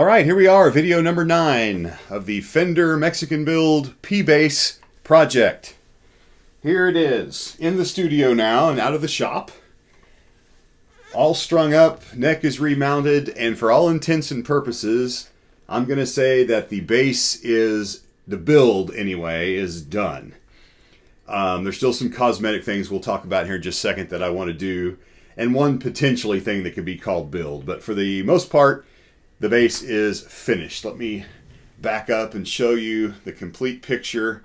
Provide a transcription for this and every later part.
All right, here we are, video number 9 of the Fender Mexican build P-Bass project. Here it is, in the studio now and out of the shop. All strung up, neck is remounted, and for all intents and purposes, I'm going to say that the bass is, the build anyway, is done. There's still some cosmetic things we'll talk about here in just a second that I want to do, and one potentially thing that could be called build. But for the most part, the bass is finished. Let me back up and show you the complete picture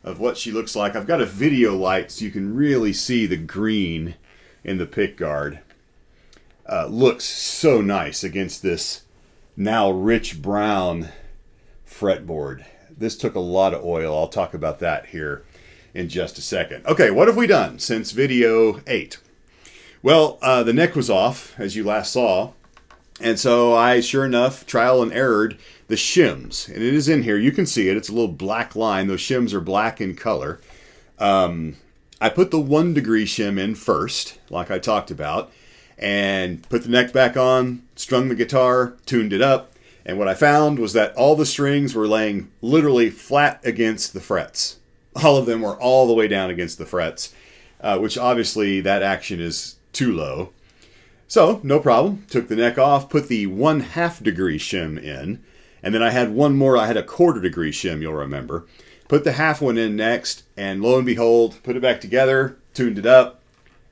of what she looks like. I've got a video light so you can really see the green in the pick guard. Looks so nice against this now rich brown fretboard. This took a lot of oil. I'll talk about that here in just a second. Okay, what have we done since video 8? Well, the neck was off, as you last saw. And so I, sure enough, trial and errored the shims. And it is in here. You can see it. It's a little black line. Those shims are black in color. I put the 1 degree shim in first, like I talked about, and put the neck back on, strung the guitar, tuned it up. And what I found was that all the strings were laying literally flat against the frets. All of them were all the way down against the frets, which obviously that action is too low. So, no problem. Took the neck off, put the 1/2 degree shim in, and then I had one more. I had a 1/4 degree shim, you'll remember. Put the half one in next, and lo and behold, put it back together, tuned it up,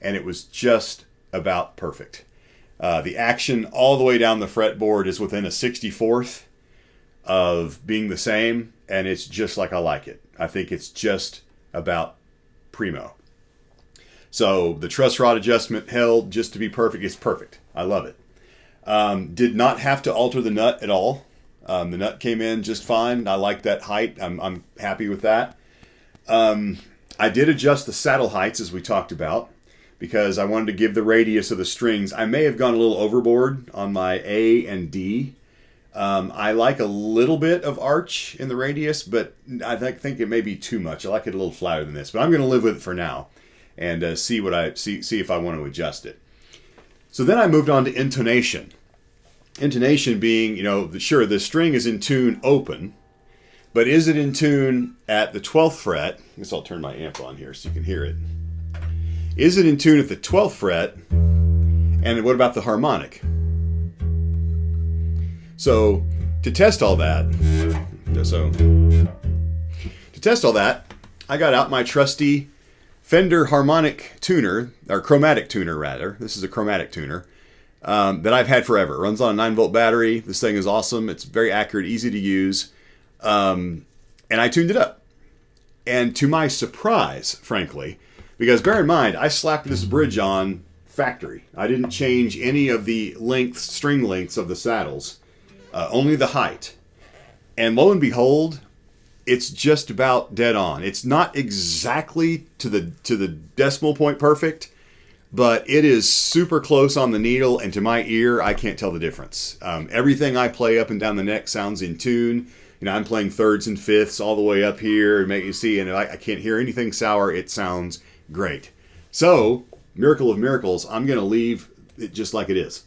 and it was just about perfect. The action all the way down the fretboard is within a 64th of being the same, and it's just like I like it. I think it's just about primo. So the truss rod adjustment held just to be perfect. It's perfect. I love it. Did not have to alter the nut at all. The nut came in just fine. I like that height. I'm happy with that. I did adjust the saddle heights as we talked about because I wanted to give the radius of the strings. I may have gone a little overboard on my A and D. I like a little bit of arch in the radius, but I think it may be too much. I like it a little flatter than this, but I'm going to live with it for now and see if I want to adjust it. So then I moved on to intonation. Intonation being, sure, the string is in tune open, but is it in tune at the 12th fret? I guess I'll turn my amp on here so you can hear it. Is it in tune at the 12th fret? And what about the harmonic? So to test all that, I got out my trusty Fender harmonic tuner, or chromatic tuner rather. This is a chromatic tuner that I've had forever. It runs on a 9-volt battery. This thing is awesome. It's very accurate, easy to use. And I tuned it up. And to my surprise, frankly, because bear in mind, I slapped this bridge on factory. I didn't change any of the string lengths of the saddles, only the height. And lo and behold, it's just about dead on. It's not exactly to the decimal point perfect, but it is super close on the needle, and to my ear, I can't tell the difference. Everything I play up and down the neck sounds in tune. I'm playing thirds and fifths all the way up here, and make you see, and I can't hear anything sour. It sounds great. So, miracle of miracles, I'm going to leave it just like it is.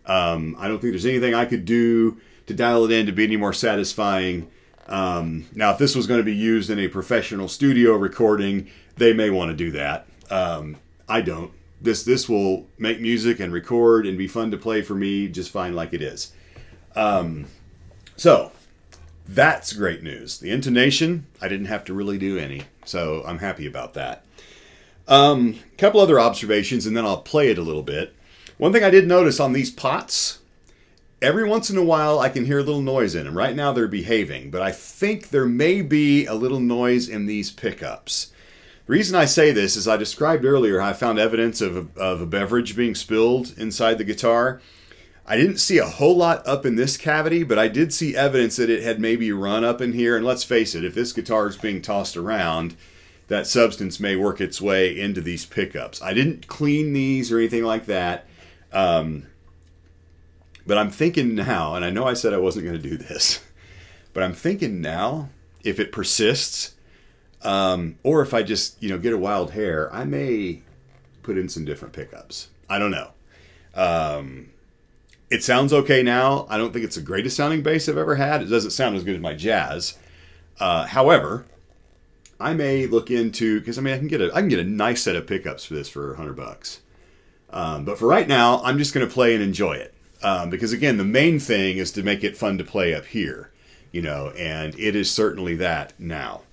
I don't think there's anything I could do to dial it in to be any more satisfying. Now, if this was going to be used in a professional studio recording, they may want to do that. I don't. This will make music and record and be fun to play for me just fine like it is. So, that's great news. The intonation, I didn't have to really do any, so I'm happy about that. Couple other observations, and then I'll play it a little bit. One thing I did notice on these pots, every once in a while I can hear a little noise in them. Right now they're behaving, but I think there may be a little noise in these pickups. The reason I say this is I described earlier how I found evidence of a beverage being spilled inside the guitar. I didn't see a whole lot up in this cavity, but I did see evidence that it had maybe run up in here. And let's face it, if this guitar is being tossed around, that substance may work its way into these pickups. I didn't clean these or anything like that. But I'm thinking now, and I know I said I wasn't going to do this, but I'm thinking now, if it persists, or if I just, get a wild hair, I may put in some different pickups. I don't know. It sounds okay now. I don't think it's the greatest sounding bass I've ever had. It doesn't sound as good as my Jazz. However, I may look into, because I mean I can get a nice set of pickups for this for $100. But for right now, I'm just going to play and enjoy it. Because again, the main thing is to make it fun to play up here, you know, and it is certainly that now.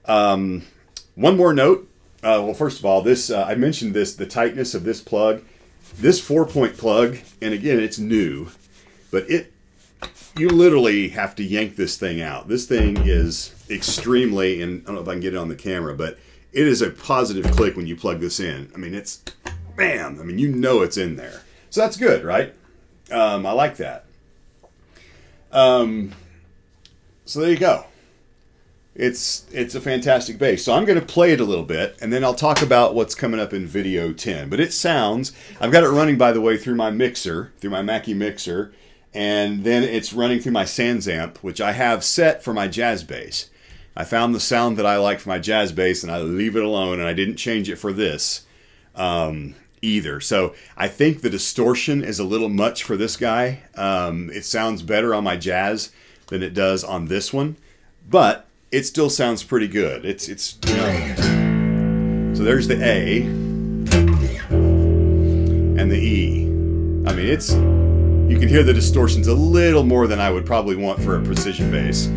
One more note. Well, first of all, this I mentioned the tightness of this plug. This 4-point plug, and again, it's new, but you literally have to yank this thing out. This thing is extremely, and I don't know if I can get it on the camera, but it is a positive click when you plug this in. I mean, it's bam. I mean, you know it's in there. So that's good, right? I like that. So there you go. It's a fantastic bass. So I'm going to play it a little bit, and then I'll talk about what's coming up in video 10. But it sounds, I've got it running, by the way, through my mixer, through my Mackie mixer, and then it's running through my Sans amp, which I have set for my jazz bass. I found the sound that I like for my jazz bass, and I leave it alone, and I didn't change it for this either. So I think the distortion is a little much for this guy. It sounds better on my jazz than it does on this one, but it still sounds pretty good. It's you know. So there's the A and the E. I mean, you can hear the distortions a little more than I would probably want for a precision bass.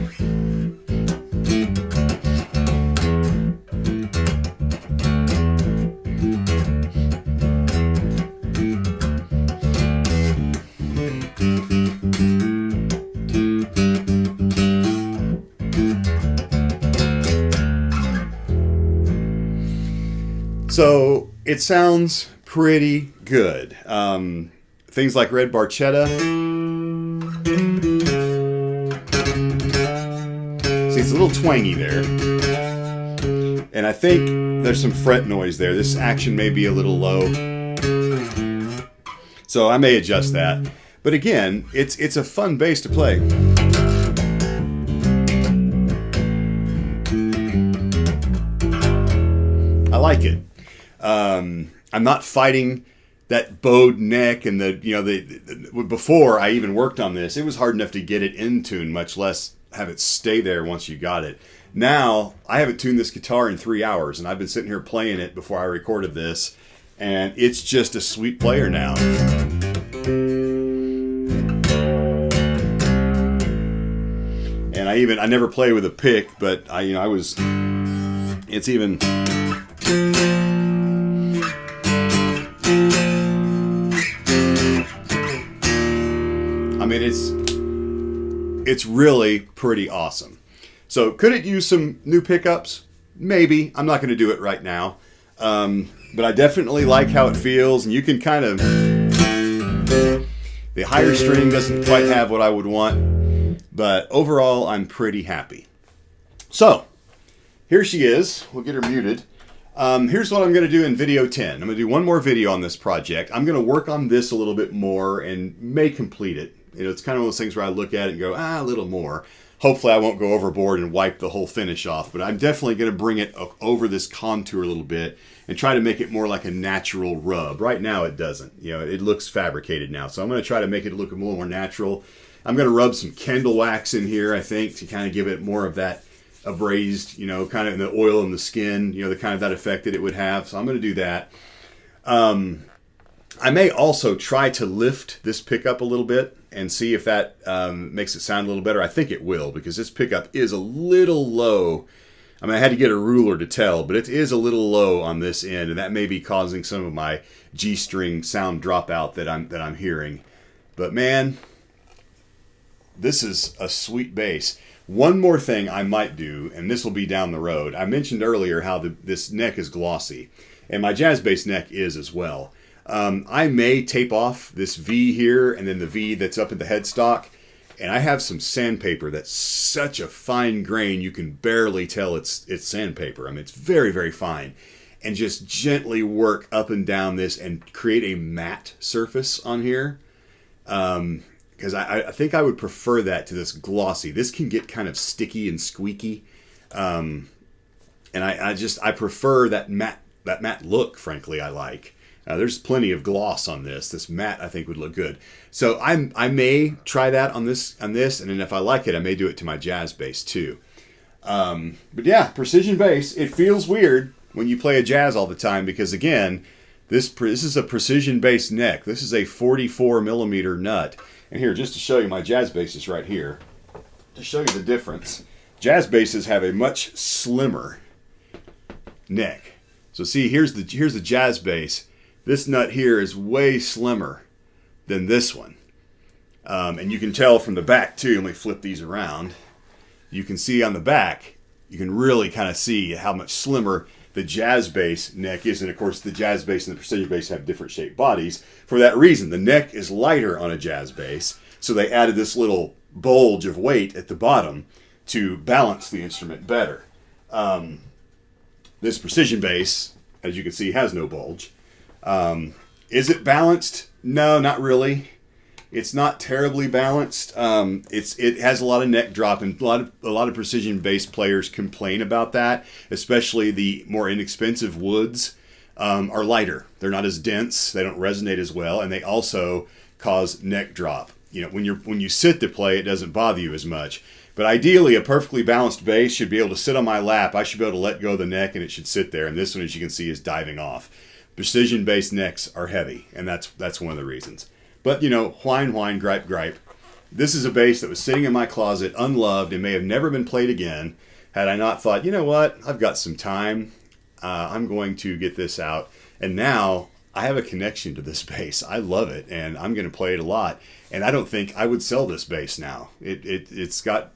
So it sounds pretty good. Things like Red Barchetta. See, it's a little twangy there. And I think there's some fret noise there. This action may be a little low. So I may adjust that. But again, it's a fun bass to play. I like it. I'm not fighting that bowed neck and before I even worked on this, it was hard enough to get it in tune, much less have it stay there once you got it. Now, I haven't tuned this guitar in 3 hours, and I've been sitting here playing it before I recorded this, and it's just a sweet player now. And I never play with a pick, but it's even. I mean, it's really pretty awesome. So could it use some new pickups? Maybe. I'm not going to do it right now. But I definitely like how it feels, and you can kind of, the higher string doesn't quite have what I would want, but overall I'm pretty happy. So here she is. We'll get her muted. Here's what I'm going to do in video 10. I'm going to do one more video on this project. I'm going to work on this a little bit more and may complete it. It's kind of one of those things where I look at it and go, a little more. Hopefully I won't go overboard and wipe the whole finish off, but I'm definitely going to bring it over this contour a little bit and try to make it more like a natural rub. Right now it doesn't. It looks fabricated now, so I'm going to try to make it look a little more natural. I'm going to rub some candle wax in here, I think, to kind of give it more of that abrased, kind of in the oil in the skin, the kind of that effect that it would have. So I'm going to do that. I may also try to lift this pickup a little bit and see if that makes it sound a little better. I think it will, because this pickup is a little low. I mean, I had to get a ruler to tell, but it is a little low on this end, and that may be causing some of my G-string sound dropout that I'm hearing. But man, this is a sweet bass. One more thing I might do, and this will be down the road. I mentioned earlier how this neck is glossy, and my jazz bass neck is as well. I may tape off this V here and then the V that's up at the headstock, and I have some sandpaper that's such a fine grain you can barely tell it's sandpaper. I mean, it's very, very fine. And just gently work up and down this and create a matte surface on here. Because I think I would prefer that to this glossy. This can get kind of sticky and squeaky. And I prefer that matte look, frankly, I like. There's plenty of gloss on this. This matte I think would look good. So I may try that on this, and then if I like it, I may do it to my jazz bass too. But yeah, precision bass. It feels weird when you play a jazz all the time because again, this is a precision bass neck. This is a 44 millimeter nut. And here, just to show you, my jazz bass is right here. To show you the difference, jazz basses have a much slimmer neck. So see, here's the jazz bass. This nut here is way slimmer than this one. And you can tell from the back too. Let me flip these around. You can see on the back, you can really kind of see how much slimmer the jazz bass neck is. And of course, the jazz bass and the precision bass have different shaped bodies. For that reason, the neck is lighter on a jazz bass. So they added this little bulge of weight at the bottom to balance the instrument better. This precision bass, as you can see, has no bulge. Is it balanced? No, not really. It's not terribly balanced. It has a lot of neck drop, and a lot of precision bass players complain about that. Especially the more inexpensive woods are lighter. They're not as dense. They don't resonate as well, and they also cause neck drop. You know, when you sit to play, it doesn't bother you as much. But ideally, a perfectly balanced bass should be able to sit on my lap. I should be able to let go of the neck, and it should sit there. And this one, as you can see, is diving off. Precision bass necks are heavy, and that's one of the reasons. But, you know, whine, whine, gripe, gripe. This is a bass that was sitting in my closet, unloved, and may have never been played again, had I not thought, you know what, I've got some time. I'm going to get this out. And now I have a connection to this bass. I love it, and I'm going to play it a lot. And I don't think I would sell this bass now. It's got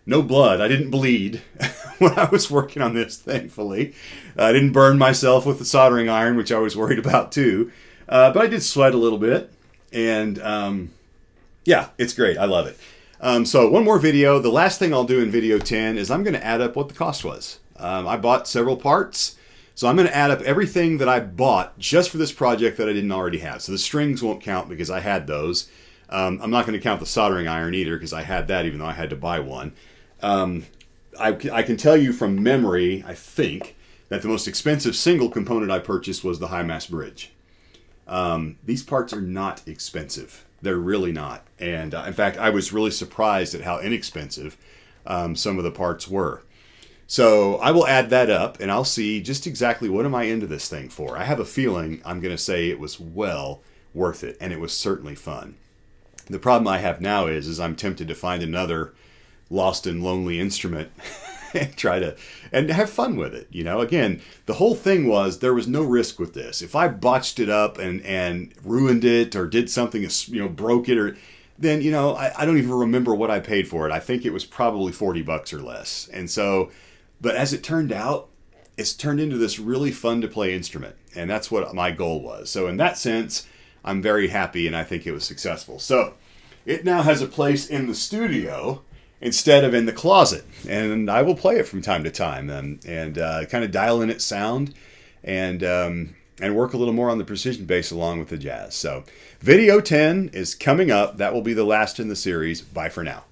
no blood. I didn't bleed when I was working on this, thankfully. I didn't burn myself with the soldering iron, which I was worried about too. But I did sweat a little bit. And yeah, it's great. I love it. So one more video. The last thing I'll do in video 10 is I'm going to add up what the cost was. I bought several parts. So I'm going to add up everything that I bought just for this project that I didn't already have. So the strings won't count because I had those. I'm not going to count the soldering iron either because I had that even though I had to buy one. I can tell you from memory, I think, that the most expensive single component I purchased was the high mass bridge. These parts are not expensive. They're really not. And in fact, I was really surprised at how inexpensive some of the parts were. So I will add that up and I'll see just exactly what am I into this thing for. I have a feeling I'm going to say it was well worth it, and it was certainly fun. The problem I have now is I'm tempted to find another lost and lonely instrument and try to and have fun with it. You know, again, the whole thing was there was no risk with this. If I botched it up and ruined it or did something, you know, broke it, or then, you know, I don't even remember what I paid for it. I think it was probably $40 or less. And so, but as it turned out, it's turned into this really fun to play instrument. And that's what my goal was. So in that sense, I'm very happy and I think it was successful. So it now has a place in the studio instead of in the closet. And I will play it from time to time and kind of dial in its sound and work a little more on the precision bass along with the jazz. So video 10 is coming up. That will be the last in the series. Bye for now.